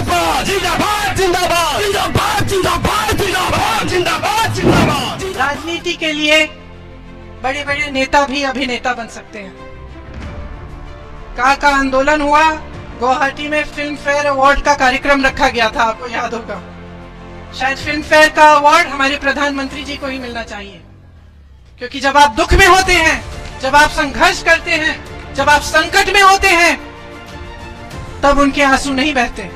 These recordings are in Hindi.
जिंदाबाद जिंदाबाद जिंदाबाद जिंदाबाद जिंदाबाद जिंदाबाद जिंदाबाद जिंदाबाद। राजनीति के लिए बड़े बड़े नेता भी अभिनेता बन सकते हैं। का आंदोलन हुआ, गुवाहाटी में फिल्म फेयर अवार्ड का कार्यक्रम रखा गया था, आपको याद होगा। शायद फिल्म फेयर का अवार्ड हमारे प्रधानमंत्री जी को ही मिलना चाहिए, क्योंकि जब आप दुख में होते हैं, जब आप संघर्ष करते हैं, जब आप संकट में होते हैं, तब उनके आंसू नहीं बहते।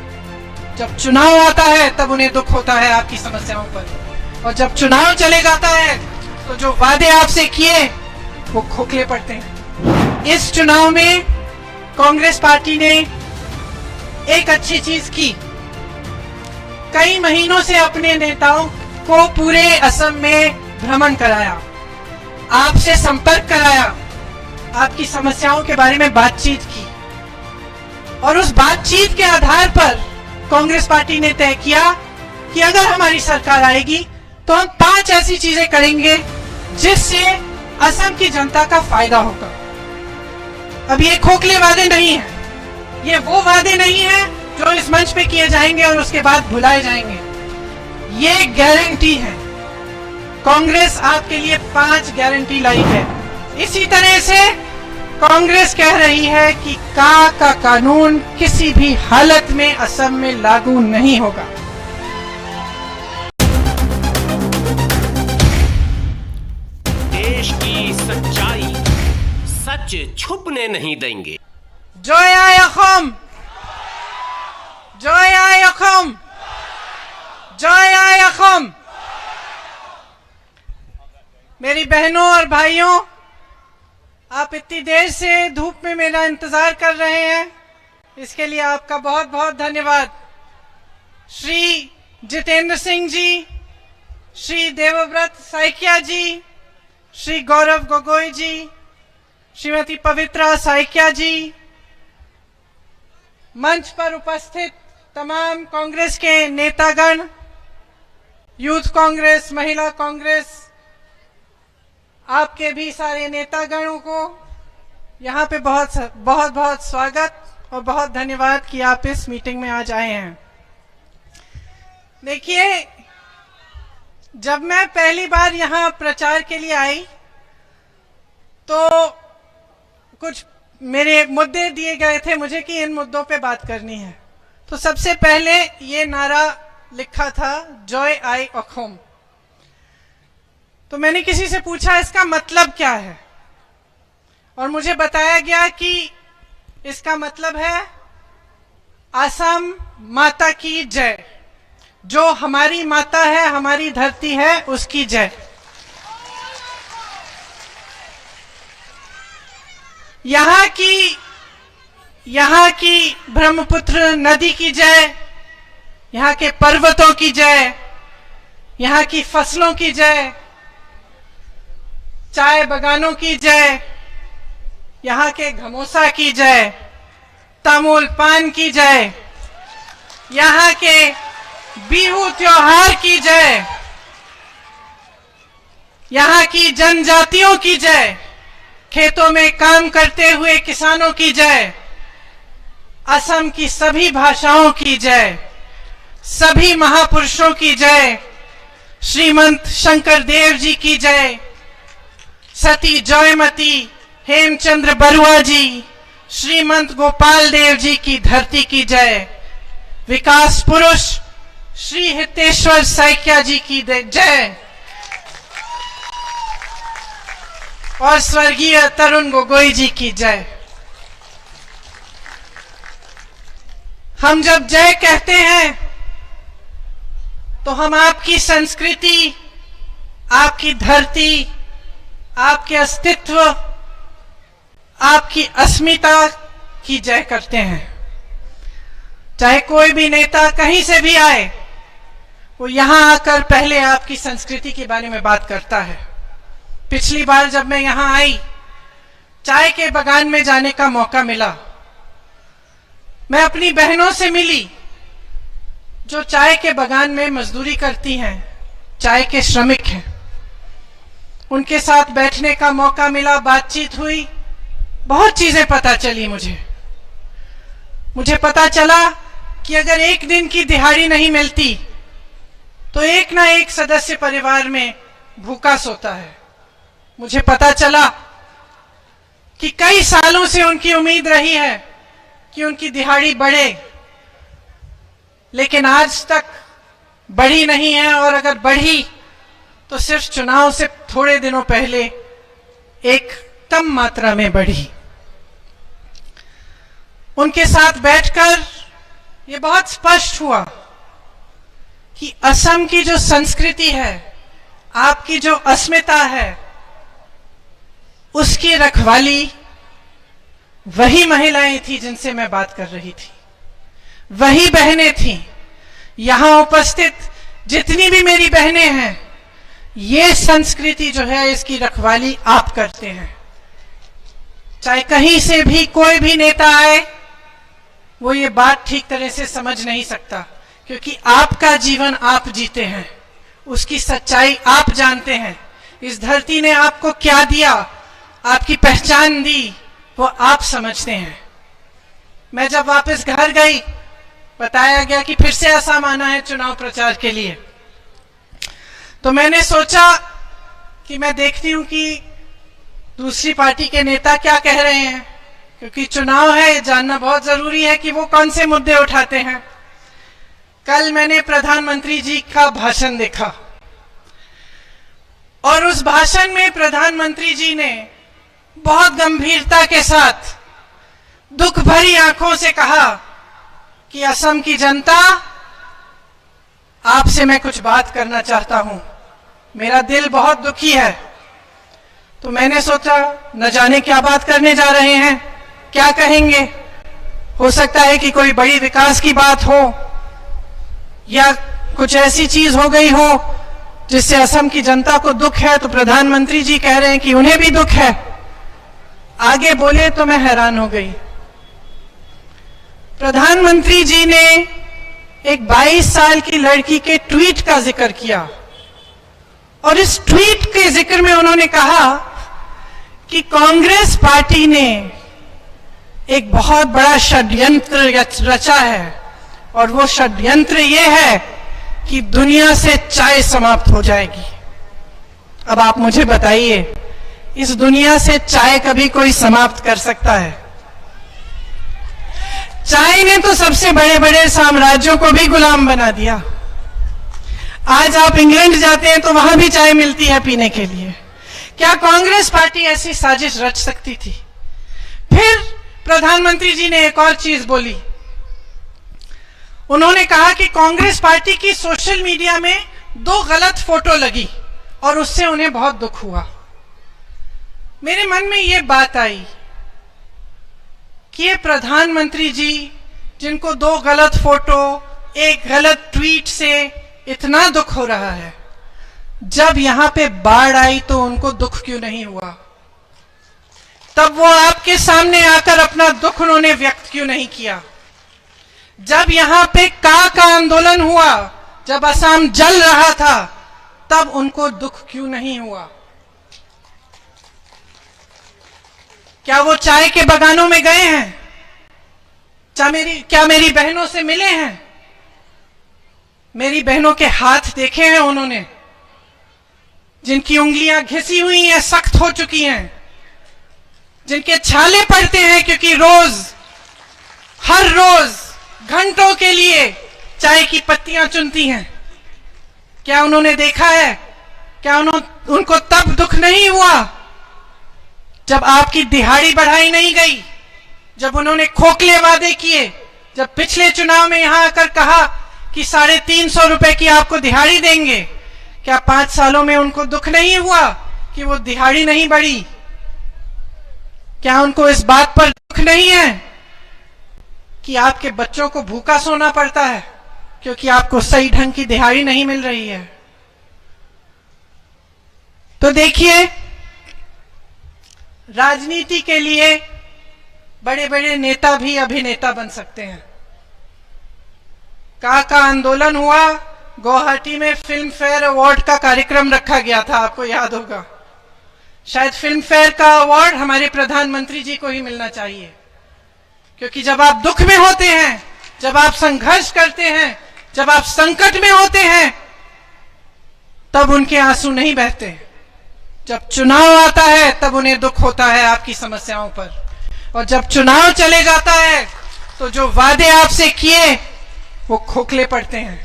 जब चुनाव आता है तब उन्हें दुख होता है आपकी समस्याओं पर, और जब चुनाव चले जाता है तो जो वादे आपसे किए वो खोखले पड़ते हैं। इस चुनाव में कांग्रेस पार्टी ने एक अच्छी चीज की, कई महीनों से अपने नेताओं को पूरे असम में भ्रमण कराया, आपसे संपर्क कराया, आपकी समस्याओं के बारे में बातचीत की, और उस बातचीत के आधार पर कांग्रेस पार्टी ने तय किया कि अगर हमारी सरकार आएगी तो हम 5 ऐसी चीजें करेंगे जिससे असम की जनता का फायदा होगा। अब ये खोखले वादे नहीं है, ये वो वादे नहीं है जो इस मंच पे किए जाएंगे और उसके बाद भुलाए जाएंगे। ये गारंटी है। कांग्रेस आपके लिए 5 गारंटी लाई है। इसी तरह से कांग्रेस कह रही है कि का कानून किसी भी हालत में असम में लागू नहीं होगा। देश की सच्चाई सच छुपने नहीं देंगे। जय असम, जय असम, जय असम। मेरी बहनों और भाइयों, आप इतनी देर से धूप में मेरा इंतजार कर रहे हैं, इसके लिए आपका बहुत बहुत धन्यवाद। श्री जितेंद्र सिंह जी, श्री देवव्रत साइकिया जी, श्री गौरव गोगोई जी, श्रीमती पवित्रा साइकिया जी, मंच पर उपस्थित तमाम कांग्रेस के नेतागण, यूथ कांग्रेस, महिला कांग्रेस, आपके भी सारे नेतागणों को यहाँ पे बहुत बहुत बहुत स्वागत और बहुत धन्यवाद कि आप इस मीटिंग में आज आए हैं। देखिए, जब मैं पहली बार यहाँ प्रचार के लिए आई तो कुछ मेरे मुद्दे दिए गए थे मुझे कि इन मुद्दों पे बात करनी है। तो सबसे पहले ये नारा लिखा था, जॉय आई अखोम। तो मैंने किसी से पूछा इसका मतलब क्या है, और मुझे बताया गया कि इसका मतलब है असम माता की जय। जो हमारी माता है, हमारी धरती है, उसकी जय। यहाँ की ब्रह्मपुत्र नदी की जय, यहाँ के पर्वतों की जय, यहाँ की फसलों की जय, चाय बगानों की जय, यहाँ के घमोसा की जय, तमुल पान की जय, यहाँ के बिहू त्योहार की जय, यहाँ की जनजातियों की जय, खेतों में काम करते हुए किसानों की जय, असम की सभी भाषाओं की जय, सभी महापुरुषों की जय, श्रीमंत शंकर देव जी की जय, सती जयमती हेमचंद्र बरुआ जी, श्रीमंत गोपाल देव जी की धरती की जय, विकास पुरुष श्री हितेश्वर साइकिया जी की जय, और स्वर्गीय तरुण गोगोई जी की जय। हम जब जय कहते हैं तो हम आपकी संस्कृति, आपकी धरती, आपके अस्तित्व, आपकी अस्मिता की जय करते हैं। चाहे कोई भी नेता कहीं से भी आए, वो यहां आकर पहले आपकी संस्कृति के बारे में बात करता है। पिछली बार जब मैं यहां आई, चाय के बागान में जाने का मौका मिला। मैं अपनी बहनों से मिली जो चाय के बागान में मजदूरी करती हैं, चाय के श्रमिक हैं। उनके साथ बैठने का मौका मिला, बातचीत हुई, बहुत चीजें पता चली मुझे पता चला कि अगर एक दिन की दिहाड़ी नहीं मिलती तो एक ना एक सदस्य परिवार में भूखा सोता है। मुझे पता चला कि कई सालों से उनकी उम्मीद रही है कि उनकी दिहाड़ी बढ़े, लेकिन आज तक बढ़ी नहीं है, और अगर बढ़ी तो सिर्फ चुनाव से थोड़े दिनों पहले एक कम मात्रा में बढ़ी। उनके साथ बैठकर ये बहुत स्पष्ट हुआ कि असम की जो संस्कृति है, आपकी जो अस्मिता है, उसकी रखवाली वही महिलाएं थी जिनसे मैं बात कर रही थी, वही बहनें थी। यहां उपस्थित जितनी भी मेरी बहनें हैं, ये संस्कृति जो है इसकी रखवाली आप करते हैं। चाहे कहीं से भी कोई भी नेता आए, वो ये बात ठीक तरह से समझ नहीं सकता, क्योंकि आपका जीवन आप जीते हैं, उसकी सच्चाई आप जानते हैं। इस धरती ने आपको क्या दिया, आपकी पहचान दी, वो आप समझते हैं। मैं जब वापस घर गई, बताया गया कि फिर से असम आना है चुनाव प्रचार के लिए, तो मैंने सोचा कि मैं देखती हूं कि दूसरी पार्टी के नेता क्या कह रहे हैं, क्योंकि चुनाव है, जानना बहुत जरूरी है कि वो कौन से मुद्दे उठाते हैं। कल मैंने प्रधानमंत्री जी का भाषण देखा, और उस भाषण में प्रधानमंत्री जी ने बहुत गंभीरता के साथ दुख भरी आंखों से कहा कि असम की जनता, आपसे मैं कुछ बात करना चाहता हूं, मेरा दिल बहुत दुखी है। तो मैंने सोचा न जाने क्या बात करने जा रहे हैं, क्या कहेंगे। हो सकता है कि कोई बड़ी विकास की बात हो, या कुछ ऐसी चीज हो गई हो जिससे असम की जनता को दुख है। तो प्रधानमंत्री जी कह रहे हैं कि उन्हें भी दुख है। आगे बोले तो मैं हैरान हो गई। प्रधानमंत्री जी ने एक 22 साल की लड़की के ट्वीट का जिक्र किया, और इस ट्वीट के जिक्र में उन्होंने कहा कि कांग्रेस पार्टी ने एक बहुत बड़ा षड्यंत्र रचा है, और वो षड्यंत्र ये है कि दुनिया से चाय समाप्त हो जाएगी। अब आप मुझे बताइए, इस दुनिया से चाय कभी कोई समाप्त कर सकता है? चाय ने तो सबसे बड़े बड़े साम्राज्यों को भी गुलाम बना दिया। आज आप इंग्लैंड जाते हैं तो वहां भी चाय मिलती है पीने के लिए। क्या कांग्रेस पार्टी ऐसी साजिश रच सकती थी? फिर प्रधानमंत्री जी ने एक और चीज बोली। उन्होंने कहा कि कांग्रेस पार्टी की सोशल मीडिया में 2 गलत फोटो लगी और उससे उन्हें बहुत दुख हुआ। मेरे मन में ये बात आई कि ये प्रधानमंत्री जी, जिनको 2 गलत फोटो, एक गलत ट्वीट से इतना दुख हो रहा है, जब यहां पे बाढ़ आई तो उनको दुख क्यों नहीं हुआ? तब वो आपके सामने आकर अपना दुख उन्होंने व्यक्त क्यों नहीं किया? जब यहां पे का आंदोलन हुआ, जब असम जल रहा था, तब उनको दुख क्यों नहीं हुआ? क्या वो चाय के बगानों में गए हैं? क्या मेरी बहनों से मिले हैं? मेरी बहनों के हाथ देखे हैं उन्होंने, जिनकी उंगलियां घिसी हुई हैं, सख्त हो चुकी हैं, जिनके छाले पड़ते हैं क्योंकि हर रोज घंटों के लिए चाय की पत्तियां चुनती हैं। क्या उन्होंने देखा है? क्या उनको तब दुख नहीं हुआ जब आपकी दिहाड़ी बढ़ाई नहीं गई, जब उन्होंने खोखले वादे किए, जब पिछले चुनाव में यहां आकर कहा कि 350 रुपए की आपको दिहाड़ी देंगे? क्या 5 सालों में उनको दुख नहीं हुआ कि वो दिहाड़ी नहीं बढ़ी? क्या उनको इस बात पर दुख नहीं है कि आपके बच्चों को भूखा सोना पड़ता है क्योंकि आपको सही ढंग की दिहाड़ी नहीं मिल रही है? तो देखिए, राजनीति के लिए बड़े बड़े नेता भी अभिनेता बन सकते हैं। का आंदोलन हुआ, गुवाहाटी में फिल्म फेयर अवार्ड का कार्यक्रम रखा गया था, आपको याद होगा। शायद फिल्म फेयर का अवार्ड हमारे प्रधानमंत्री जी को ही मिलना चाहिए, क्योंकि जब आप दुख में होते हैं, जब आप संघर्ष करते हैं, जब आप संकट में होते हैं, तब उनके आंसू नहीं बहते। जब चुनाव आता है तब उन्हें दुख होता है आपकी समस्याओं पर, और जब चुनाव चले जाता है तो जो वादे आपसे किए वो खोखले पड़ते हैं,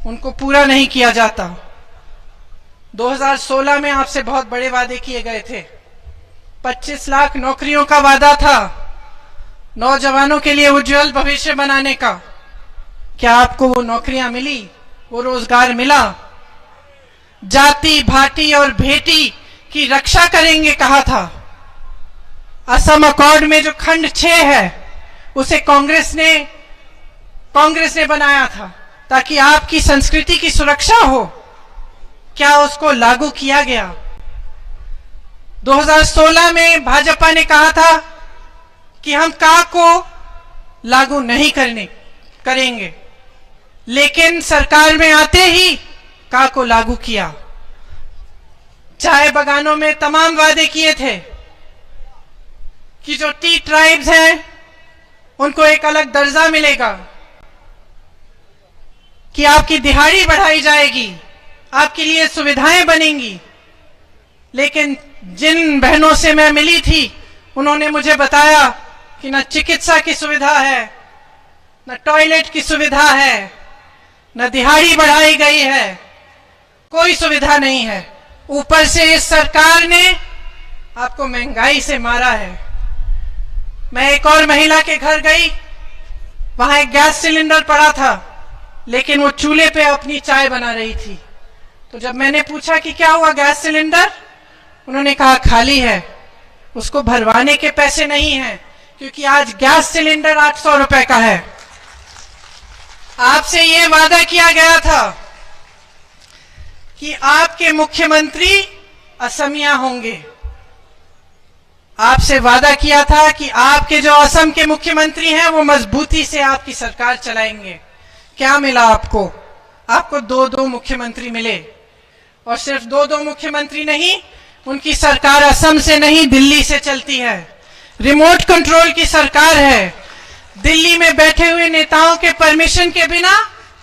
उनको पूरा नहीं किया जाता। 2016 में आपसे बहुत बड़े वादे किए गए थे। 25 लाख नौकरियों का वादा था, नौजवानों के लिए उज्जवल भविष्य बनाने का। क्या आपको वो नौकरियां मिली, वो रोजगार मिला? जाति भाटी और भेटी की रक्षा करेंगे कहा था। असम अकॉर्ड में जो खंड 6 है उसे कांग्रेस ने बनाया था ताकि आपकी संस्कृति की सुरक्षा हो। क्या उसको लागू किया गया? 2016 में भाजपा ने कहा था कि हम का को लागू नहीं करेंगे, लेकिन सरकार में आते ही का को लागू किया। चाय बागानों में तमाम वादे किए थे कि जो टी ट्राइब्स हैं उनको एक अलग दर्जा मिलेगा, कि आपकी दिहाड़ी बढ़ाई जाएगी, आपके लिए सुविधाएं बनेंगी। लेकिन जिन बहनों से मैं मिली थी उन्होंने मुझे बताया कि न चिकित्सा की सुविधा है, न टॉयलेट की सुविधा है, न दिहाड़ी बढ़ाई गई है, कोई सुविधा नहीं है। ऊपर से इस सरकार ने आपको महंगाई से मारा है। मैं एक और महिला के घर गई, वहां एक गैस सिलेंडर पड़ा था, लेकिन वो चूल्हे पे अपनी चाय बना रही थी। तो जब मैंने पूछा कि क्या हुआ गैस सिलेंडर, उन्होंने कहा खाली है, उसको भरवाने के पैसे नहीं हैं, क्योंकि आज गैस सिलेंडर 800 रुपए का है। आपसे ये वादा किया गया था कि आपके मुख्यमंत्री असमिया होंगे। आपसे वादा किया था कि आपके जो असम के मुख्यमंत्री हैं वो मजबूती से आपकी सरकार चलाएंगे। क्या मिला आपको? आपको 2-2 मुख्यमंत्री मिले, और सिर्फ 2-2 मुख्यमंत्री नहीं, उनकी सरकार असम से नहीं दिल्ली से चलती है। रिमोट कंट्रोल की सरकार है। दिल्ली में बैठे हुए नेताओं के परमिशन के बिना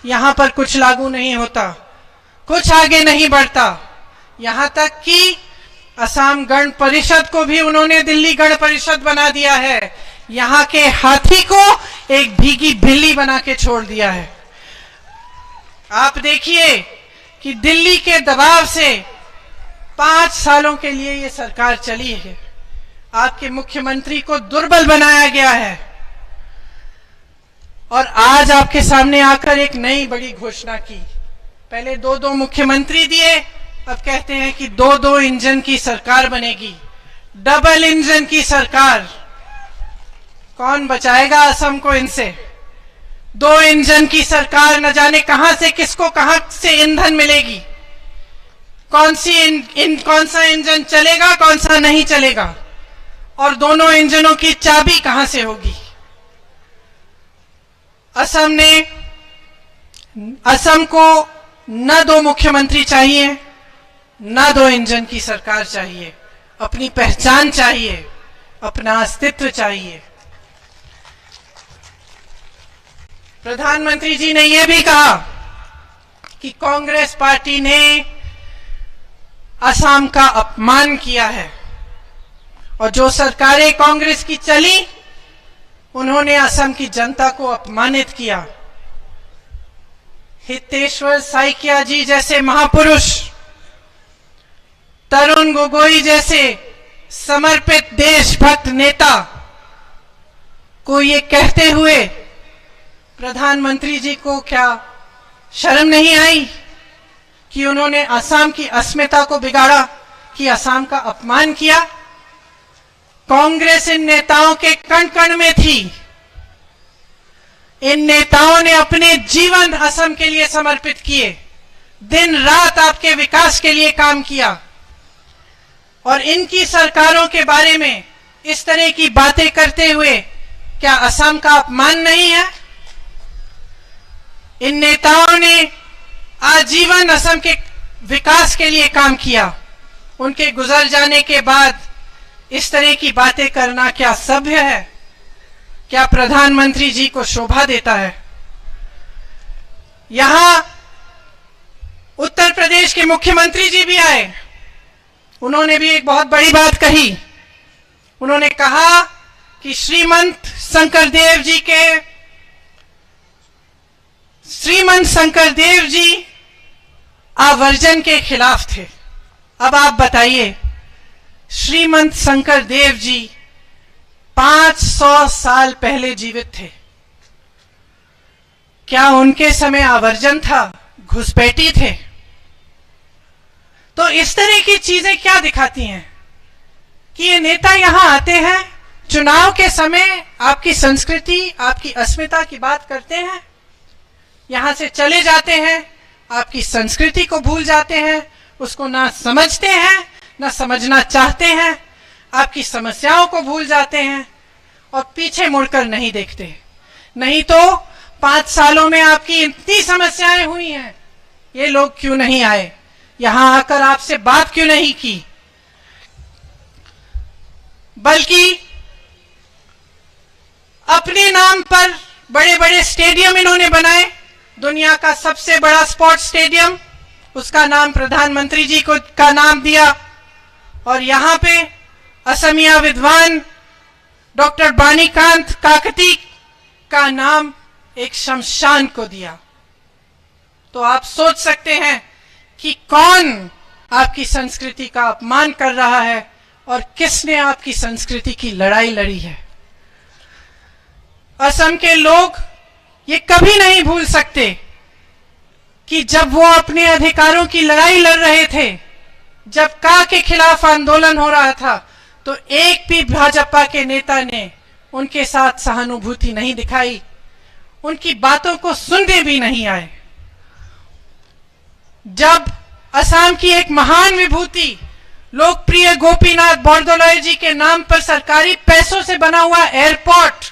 यहां पर कुछ लागू नहीं होता, कुछ आगे नहीं बढ़ता। यहां तक कि असम गण परिषद को भी उन्होंने दिल्ली गण परिषद बना दिया है। यहां के हाथी को एक भीगी बिल्ली बना के छोड़ दिया है। आप देखिए कि दिल्ली के दबाव से 5 सालों के लिए ये सरकार चली है। आपके मुख्यमंत्री को दुर्बल बनाया गया है, और आज आपके सामने आकर एक नई बड़ी घोषणा की। पहले 2-2 मुख्यमंत्री दिए, अब कहते हैं कि 2-2 इंजन की सरकार बनेगी, डबल इंजन की सरकार। कौन बचाएगा असम को इनसे? 2 इंजन की सरकार, न जाने कहां से किसको कहां से ईंधन मिलेगी, कौन सा इंजन चलेगा, कौन सा नहीं चलेगा, और दोनों इंजनों की चाबी कहां से होगी? असम को न 2 मुख्यमंत्री चाहिए, न 2 इंजन की सरकार चाहिए। अपनी पहचान चाहिए, अपना अस्तित्व चाहिए। प्रधानमंत्री जी ने यह भी कहा कि कांग्रेस पार्टी ने असम का अपमान किया है, और जो सरकारें कांग्रेस की चली उन्होंने असम की जनता को अपमानित किया। हितेश्वर साइकिया जी जैसे महापुरुष, तरुण गोगोई जैसे समर्पित देशभक्त नेता को ये कहते हुए प्रधानमंत्री जी को क्या शर्म नहीं आई कि उन्होंने असम की अस्मिता को बिगाड़ा, कि असम का अपमान किया? कांग्रेस इन नेताओं के कण कण में थी। इन नेताओं ने अपने जीवन असम के लिए समर्पित किए, दिन रात आपके विकास के लिए काम किया, और इनकी सरकारों के बारे में इस तरह की बातें करते हुए क्या असम का अपमान नहीं है? इन नेताओं ने आजीवन असम के विकास के लिए काम किया। उनके गुजर जाने के बाद इस तरह की बातें करना क्या सभ्य है? क्या प्रधानमंत्री जी को शोभा देता है? यहां उत्तर प्रदेश के मुख्यमंत्री जी भी आए, उन्होंने भी एक बहुत बड़ी बात कही। उन्होंने कहा कि श्रीमंत शंकरदेव जी आवर्जन के खिलाफ थे। अब आप बताइए, श्रीमंत शंकरदेव जी 500 साल पहले जीवित थे, क्या उनके समय आवर्जन था? घुसपैठी थे? तो इस तरह की चीजें क्या दिखाती हैं कि ये नेता यहां आते हैं, चुनाव के समय आपकी संस्कृति, आपकी अस्मिता की बात करते हैं, यहां से चले जाते हैं, आपकी संस्कृति को भूल जाते हैं, उसको ना समझते हैं, ना समझना चाहते हैं, आपकी समस्याओं को भूल जाते हैं और पीछे मुड़कर नहीं देखते। नहीं तो 5 सालों में आपकी इतनी समस्याएं हुई हैं, ये लोग क्यों नहीं आए, यहां आकर आपसे बात क्यों नहीं की? बल्कि अपने नाम पर बड़े बड़े स्टेडियम इन्होंने बनाए। दुनिया का सबसे बड़ा स्पोर्ट्स स्टेडियम, उसका नाम प्रधानमंत्री जी को का नाम दिया, और यहां पे असमिया विद्वान डॉक्टर बानीकांत काकती का नाम एक शमशान को दिया। तो आप सोच सकते हैं कि कौन आपकी संस्कृति का अपमान कर रहा है और किसने आपकी संस्कृति की लड़ाई लड़ी है। असम के लोग ये कभी नहीं भूल सकते कि जब वो अपने अधिकारों की लड़ाई लड़ रहे थे, जब का के खिलाफ आंदोलन हो रहा था, तो एक भी भाजपा के नेता ने उनके साथ सहानुभूति नहीं दिखाई, उनकी बातों को सुनने भी नहीं आए। जब असम की एक महान विभूति लोकप्रिय गोपीनाथ बोरदोलोई जी के नाम पर सरकारी पैसों से बना हुआ एयरपोर्ट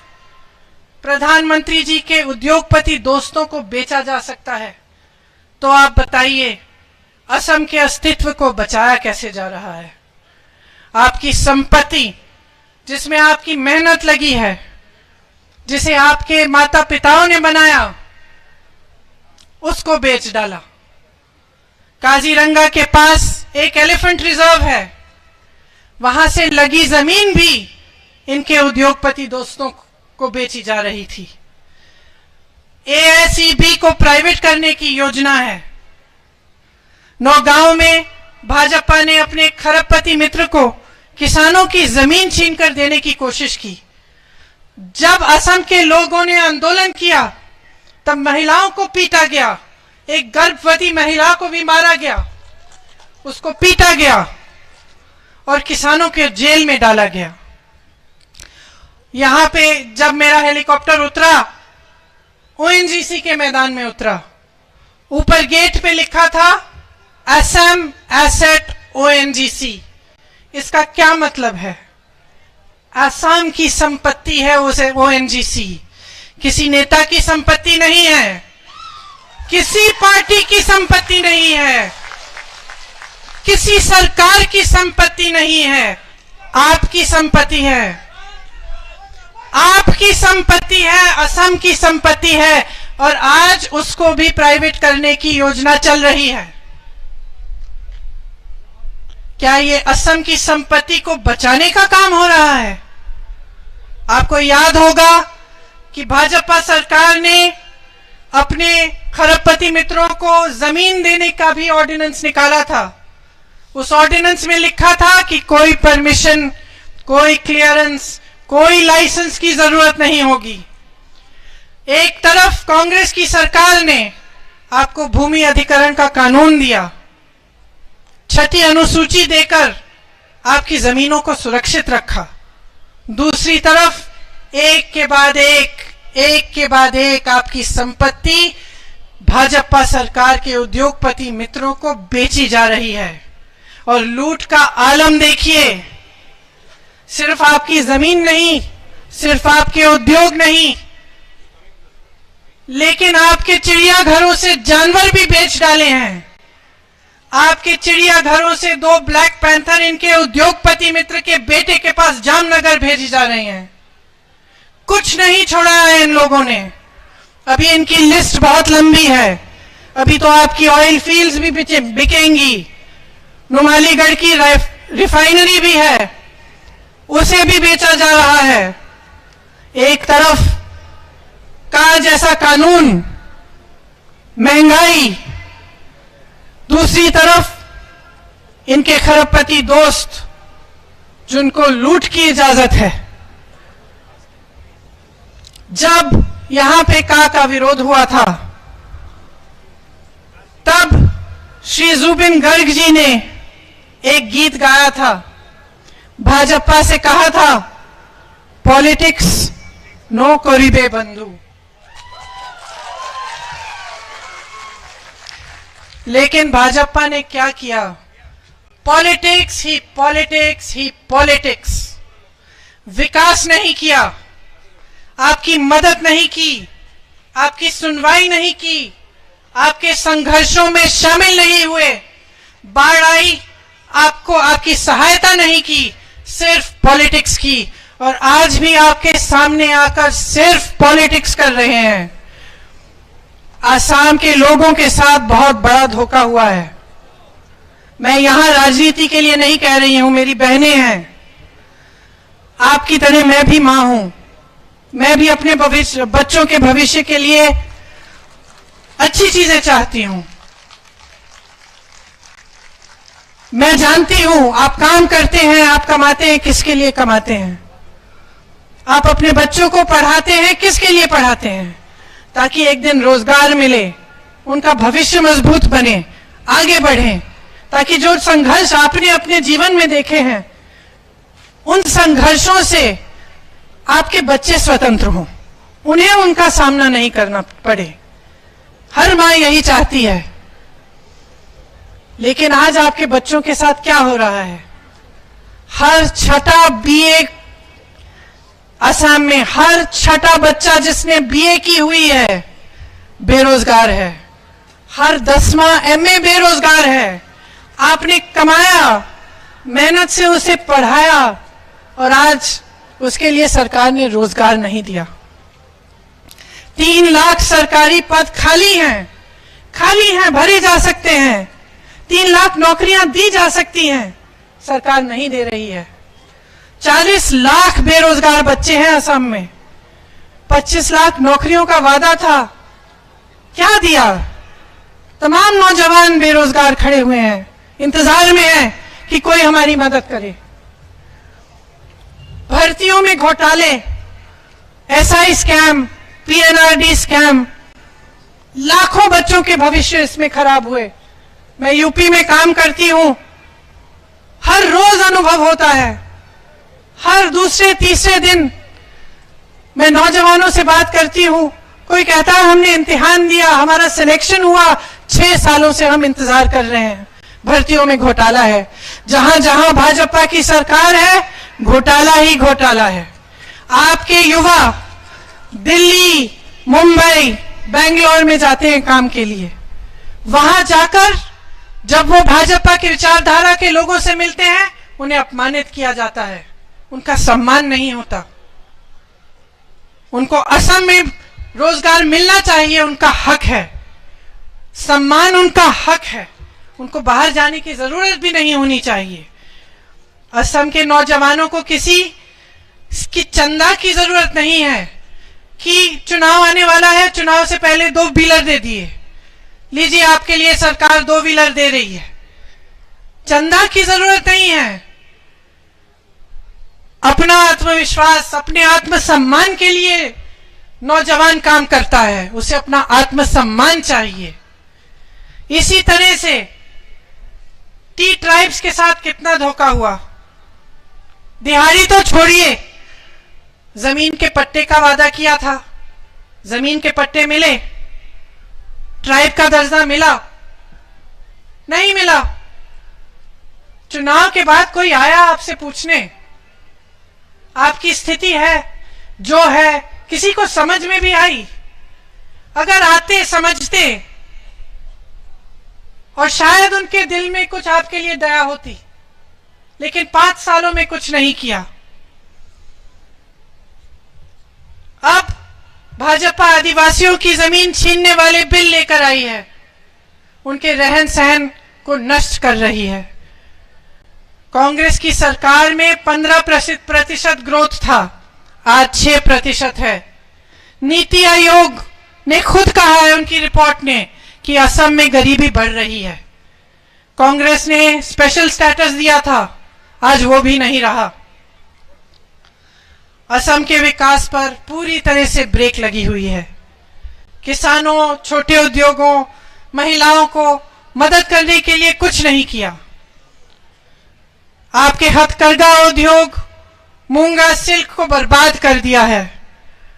प्रधानमंत्री जी के उद्योगपति दोस्तों को बेचा जा सकता है, तो आप बताइए असम के अस्तित्व को बचाया कैसे जा रहा है? आपकी संपत्ति, जिसमें आपकी मेहनत लगी है, जिसे आपके माता पिताओं ने बनाया, उसको बेच डाला। काजीरंगा के पास एक एलिफेंट रिजर्व है, वहां से लगी जमीन भी इनके उद्योगपति दोस्तों को बेची जा रही थी। एएसईबी को प्राइवेट करने की योजना है। नौगांव में भाजपा ने अपने खरबपति मित्र को किसानों की जमीन छीनकर देने की कोशिश की। जब असम के लोगों ने आंदोलन किया, तब महिलाओं को पीटा गया, एक गर्भवती महिला को भी मारा गया, उसको पीटा गया और किसानों के जेल में डाला गया। यहां पे जब मेरा हेलीकॉप्टर उतरा, ओएनजीसी के मैदान में उतरा, ऊपर गेट पे लिखा था असम एसेट ओएनजीसी। इसका क्या मतलब है? असम की संपत्ति है उसे ओएनजीसी, किसी नेता की संपत्ति नहीं है, किसी पार्टी की संपत्ति नहीं है, किसी सरकार की संपत्ति नहीं है, आपकी संपत्ति है। आपकी संपत्ति है, असम की संपत्ति है, और आज उसको भी प्राइवेट करने की योजना चल रही है। क्या ये असम की संपत्ति को बचाने का काम हो रहा है? आपको याद होगा कि भाजपा सरकार ने अपने खरबपति मित्रों को जमीन देने का भी ऑर्डिनेंस निकाला था। उस ऑर्डिनेंस में लिखा था कि कोई परमिशन, कोई क्लियरेंस, कोई लाइसेंस की जरूरत नहीं होगी। एक तरफ कांग्रेस की सरकार ने आपको भूमि अधिग्रहण का कानून दिया, 6ठी अनुसूची देकर आपकी जमीनों को सुरक्षित रखा। दूसरी तरफ एक के बाद एक आपकी संपत्ति भाजपा सरकार के उद्योगपति मित्रों को बेची जा रही है। और लूट का आलम देखिए, सिर्फ आपकी जमीन नहीं, सिर्फ आपके उद्योग नहीं, लेकिन आपके चिड़ियाघरों से जानवर भी बेच डाले हैं। आपके चिड़ियाघरों से 2 ब्लैक पैंथर इनके उद्योगपति मित्र के बेटे के पास जामनगर भेजी जा रहे हैं। कुछ नहीं छोड़ा है इन लोगों ने। अभी इनकी लिस्ट बहुत लंबी है। अभी तो आपकी ऑयल फील्ड्स भी बिकेंगी, नुमालीगढ़ की रिफाइनरी भी है, उसे भी बेचा जा रहा है। एक तरफ काज जैसा कानून, महंगाई, दूसरी तरफ इनके खरबपति दोस्त जिनको लूट की इजाजत है। जब यहां पे का विरोध हुआ था, तब श्री जुबिन गर्ग जी ने एक गीत गाया था, भाजपा से कहा था, पॉलिटिक्स नो करीबे बंधु। लेकिन भाजपा ने क्या किया? पॉलिटिक्स ही पॉलिटिक्स ही पॉलिटिक्स। विकास नहीं किया, आपकी मदद नहीं की, आपकी सुनवाई नहीं की, आपके संघर्षों में शामिल नहीं हुए। बाढ़ आई, आपको आपकी सहायता नहीं की, सिर्फ पॉलिटिक्स की। और आज भी आपके सामने आकर सिर्फ पॉलिटिक्स कर रहे हैं। आसाम के लोगों के साथ बहुत बड़ा धोखा हुआ है। मैं यहां राजनीति के लिए नहीं कह रही हूं, मेरी बहनें हैं, आपकी तरह मैं भी मां हूं। मैं भी अपने बच्चों के भविष्य के लिए अच्छी चीजें चाहती हूं। मैं जानती हूं आप काम करते हैं, आप कमाते हैं, किसके लिए कमाते हैं? आप अपने बच्चों को पढ़ाते हैं, किसके लिए पढ़ाते हैं? ताकि एक दिन रोजगार मिले, उनका भविष्य मजबूत बने, आगे बढ़े, ताकि जो संघर्ष आपने अपने जीवन में देखे हैं, उन संघर्षों से आपके बच्चे स्वतंत्र हों, उन्हें उनका सामना नहीं करना पड़े। हर मां यही चाहती है। लेकिन आज आपके बच्चों के साथ क्या हो रहा है? हर छठा बीए, असम में हर छठा बच्चा जिसने बीए की हुई है बेरोजगार है। हर 10वां एमए बेरोजगार है। आपने कमाया, मेहनत से उसे पढ़ाया, और आज उसके लिए सरकार ने रोजगार नहीं दिया। 3 लाख सरकारी पद खाली हैं, भरे जा सकते हैं। 3 लाख नौकरियां दी जा सकती हैं, सरकार नहीं दे रही है। 40 लाख बेरोजगार बच्चे हैं असम में। 25 लाख नौकरियों का वादा था, क्या दिया? तमाम नौजवान बेरोजगार खड़े हुए हैं, इंतजार में हैं कि कोई हमारी मदद करे। भर्तियों में घोटाले, एसआई स्कैम, पीएनआरडी स्कैम, लाखों बच्चों के भविष्य इसमें खराब हुए। मैं यूपी में काम करती हूं, हर रोज अनुभव होता है। हर दूसरे तीसरे दिन मैं नौजवानों से बात करती हूं, कोई कहता है हमने इम्तिहान दिया, हमारा सिलेक्शन हुआ, 6 सालों से हम इंतजार कर रहे हैं। भर्तियों में घोटाला है। जहां जहां भाजपा की सरकार है, घोटाला ही घोटाला है। आपके युवा दिल्ली, मुंबई, बेंगलोर में जाते हैं काम के लिए। वहां जाकर जब वो भाजपा की विचारधारा के लोगों से मिलते हैं, उन्हें अपमानित किया जाता है, उनका सम्मान नहीं होता। उनको असम में रोजगार मिलना चाहिए, उनका हक है, सम्मान उनका हक है। उनको बाहर जाने की जरूरत भी नहीं होनी चाहिए। असम के नौजवानों को किसी की चंदा की जरूरत नहीं है कि चुनाव आने वाला है, चुनाव से पहले 2 व्हीलर दे दिए, लीजिए आपके लिए सरकार 2 व्हीलर दे रही है। चंदा की जरूरत नहीं है। अपना आत्मविश्वास, अपने आत्मसम्मान के लिए नौजवान काम करता है, उसे अपना आत्मसम्मान चाहिए। इसी तरह से टी ट्राइब्स के साथ कितना धोखा हुआ। दिहाड़ी तो छोड़िए, जमीन के पट्टे का वादा किया था, जमीन के पट्टे मिले? ट्राइब का दर्जा मिला? नहीं मिला। चुनाव के बाद कोई आया आपसे पूछने, आपकी स्थिति है जो है, किसी को समझ में भी आई? अगर आते, समझते, और शायद उनके दिल में कुछ आपके लिए दया होती, लेकिन 5 सालों में कुछ नहीं किया। अब भाजपा आदिवासियों की जमीन छीनने वाले बिल लेकर आई है, उनके रहन सहन को नष्ट कर रही है। कांग्रेस की सरकार में 15% ग्रोथ था, आज 6% है। नीति आयोग ने खुद कहा है उनकी रिपोर्ट ने कि असम में गरीबी बढ़ रही है। कांग्रेस ने स्पेशल स्टेटस दिया था, आज वो भी नहीं रहा। असम के विकास पर पूरी तरह से ब्रेक लगी हुई है। किसानों, छोटे उद्योगों, महिलाओं को मदद करने के लिए कुछ नहीं किया। आपके हथकरघा उद्योग, मूंगा सिल्क को बर्बाद कर दिया है।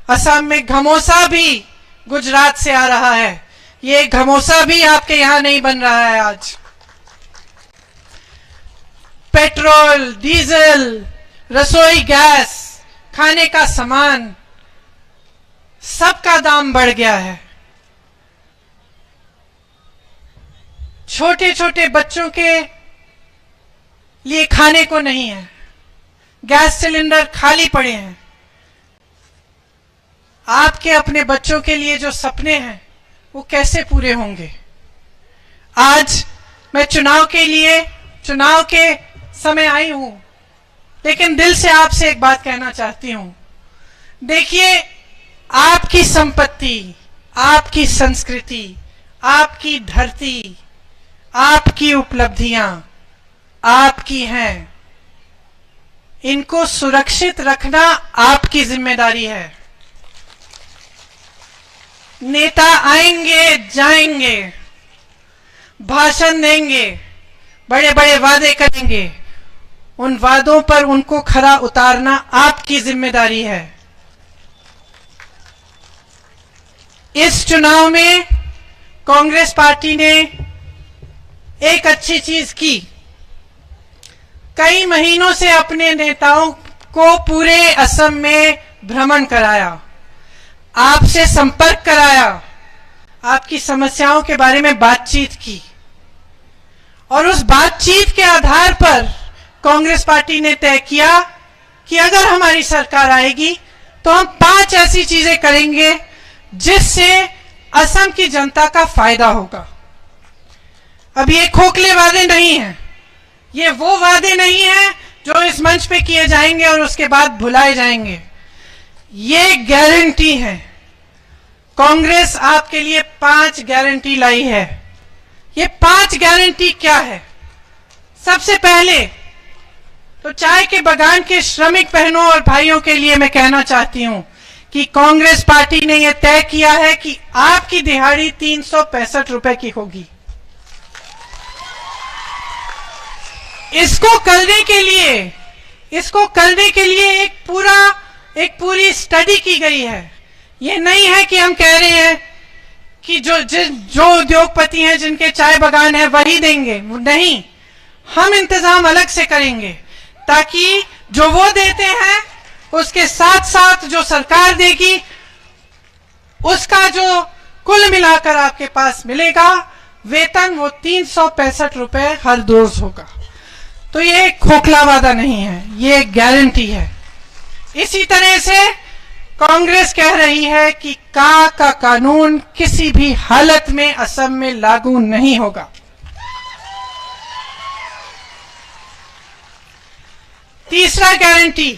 असम में घमोसा भी गुजरात से आ रहा है, ये घमोसा भी आपके यहां नहीं बन रहा है। आज पेट्रोल, डीजल, रसोई गैस, खाने का सामान, सबका दाम बढ़ गया है। छोटे छोटे बच्चों के लिए खाने को नहीं है, गैस सिलेंडर खाली पड़े हैं। आपके अपने बच्चों के लिए जो सपने हैं वो कैसे पूरे होंगे? आज मैं चुनाव के समय आई हूं, लेकिन दिल से आपसे एक बात कहना चाहती हूं। देखिए, आपकी संपत्ति, आपकी संस्कृति, आपकी धरती, आपकी उपलब्धियां आपकी हैं। इनको सुरक्षित रखना आपकी जिम्मेदारी है। नेता आएंगे जाएंगे, भाषण देंगे, बड़े बड़े वादे करेंगे, उन वादों पर उनको खरा उतारना आपकी जिम्मेदारी है। इस चुनाव में कांग्रेस पार्टी ने एक अच्छी चीज की, कई महीनों से अपने नेताओं को पूरे असम में भ्रमण कराया, आपसे संपर्क कराया, आपकी समस्याओं के बारे में बातचीत की, और उस बातचीत के आधार पर कांग्रेस पार्टी ने तय किया कि अगर हमारी सरकार आएगी तो हम 5 ऐसी चीजें करेंगे जिससे असम की जनता का फायदा होगा। अब ये खोखले वादे नहीं हैं, ये वो वादे नहीं हैं जो इस मंच पे किए जाएंगे और उसके बाद भुलाए जाएंगे। ये गारंटी है। कांग्रेस आपके लिए 5 गारंटी लाई है। ये 5 गारंटी क्या है? सबसे पहले तो चाय के बगान के श्रमिक बहनों और भाइयों के लिए मैं कहना चाहती हूं कि कांग्रेस पार्टी ने यह तय किया है कि आपकी दिहाड़ी 365 रुपए की होगी। इसको करने के लिए एक पूरी स्टडी की गई है। ये नहीं है कि हम कह रहे हैं कि जो उद्योगपति हैं, जिनके चाय बगान है, वही देंगे। नहीं, हम इंतजाम अलग से करेंगे ताकि जो वो देते हैं उसके साथ साथ जो सरकार देगी उसका जो कुल मिलाकर आपके पास मिलेगा वेतन, वो 365 रुपए हर रोज होगा। तो ये खोखला वादा नहीं है, ये एक गारंटी है। इसी तरह से कांग्रेस कह रही है कि का कानून किसी भी हालत में असम में लागू नहीं होगा। तीसरा गारंटी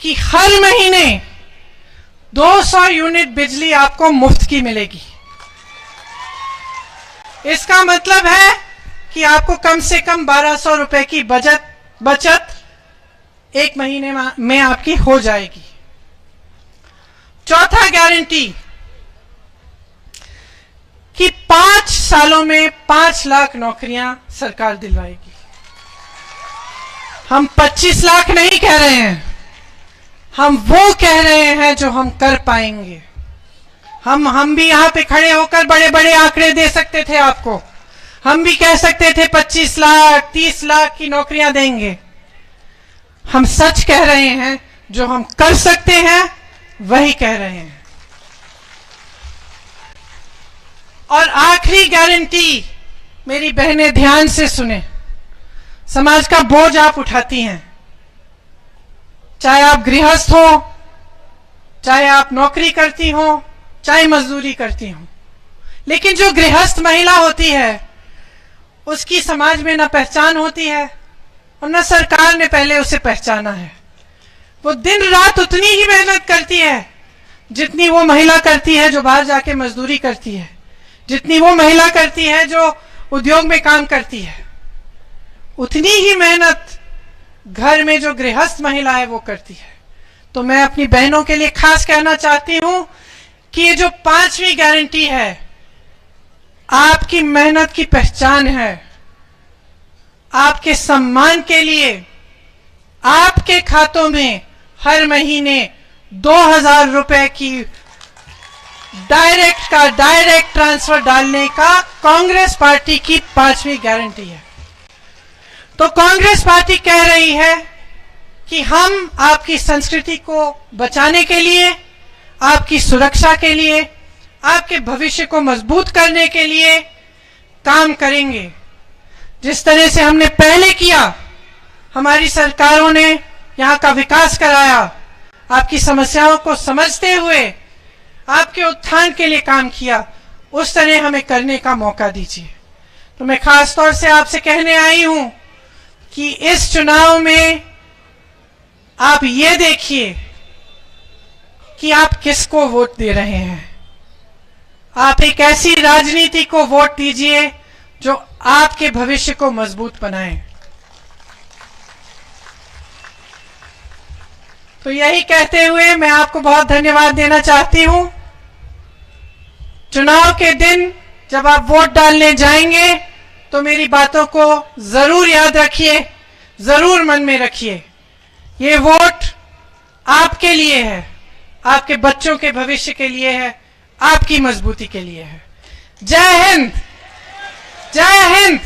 कि हर महीने 200 यूनिट बिजली आपको मुफ्त की मिलेगी। इसका मतलब है कि आपको कम से कम 1200 रुपए की बचत एक महीने में आपकी हो जाएगी। चौथा गारंटी कि 5 सालों में 5 लाख नौकरियां सरकार दिलवाएगी। हम 25 लाख नहीं कह रहे हैं, हम वो कह रहे हैं जो हम कर पाएंगे। हम भी यहां पे खड़े होकर बड़े बड़े आंकड़े दे सकते थे आपको, हम भी कह सकते थे 25 लाख 30 लाख की नौकरियां देंगे। हम सच कह रहे हैं, जो हम कर सकते हैं वही कह रहे हैं। और आखिरी गारंटी, मेरी बहनें ध्यान से सुने, समाज का बोझ आप उठाती हैं, चाहे आप गृहस्थ हो, चाहे आप नौकरी करती हो, चाहे मजदूरी करती हो। लेकिन जो गृहस्थ महिला होती है उसकी समाज में ना पहचान होती है और न सरकार ने पहले उसे पहचाना है। वो दिन रात उतनी ही मेहनत करती है जितनी वो महिला करती है जो बाहर जाके मजदूरी करती है, जितनी वो महिला करती है जो उद्योग में काम करती है। उतनी ही मेहनत घर में जो गृहस्थ महिला है वो करती है। तो मैं अपनी बहनों के लिए खास कहना चाहती हूं कि ये जो 5वीं गारंटी है आपकी मेहनत की पहचान है। आपके सम्मान के लिए आपके खातों में हर महीने 2000 रुपए की डायरेक्ट ट्रांसफर डालने का कांग्रेस पार्टी की 5वीं गारंटी है। तो कांग्रेस पार्टी कह रही है कि हम आपकी संस्कृति को बचाने के लिए, आपकी सुरक्षा के लिए, आपके भविष्य को मजबूत करने के लिए काम करेंगे। जिस तरह से हमने पहले किया, हमारी सरकारों ने यहाँ का विकास कराया, आपकी समस्याओं को समझते हुए आपके उत्थान के लिए काम किया, उस तरह हमें करने का मौका दीजिए। तो मैं खास तौर से आपसे कहने आई हूं कि इस चुनाव में आप ये देखिए कि आप किसको वोट दे रहे हैं। आप एक ऐसी राजनीति को वोट दीजिए जो आपके भविष्य को मजबूत बनाए। तो यही कहते हुए मैं आपको बहुत धन्यवाद देना चाहती हूं। चुनाव के दिन जब आप वोट डालने जाएंगे तो मेरी बातों को जरूर याद रखिए, जरूर मन में रखिए। ये वोट आपके लिए है, आपके बच्चों के भविष्य के लिए है, आपकी मजबूती के लिए है। जय हिंद, जय हिंद।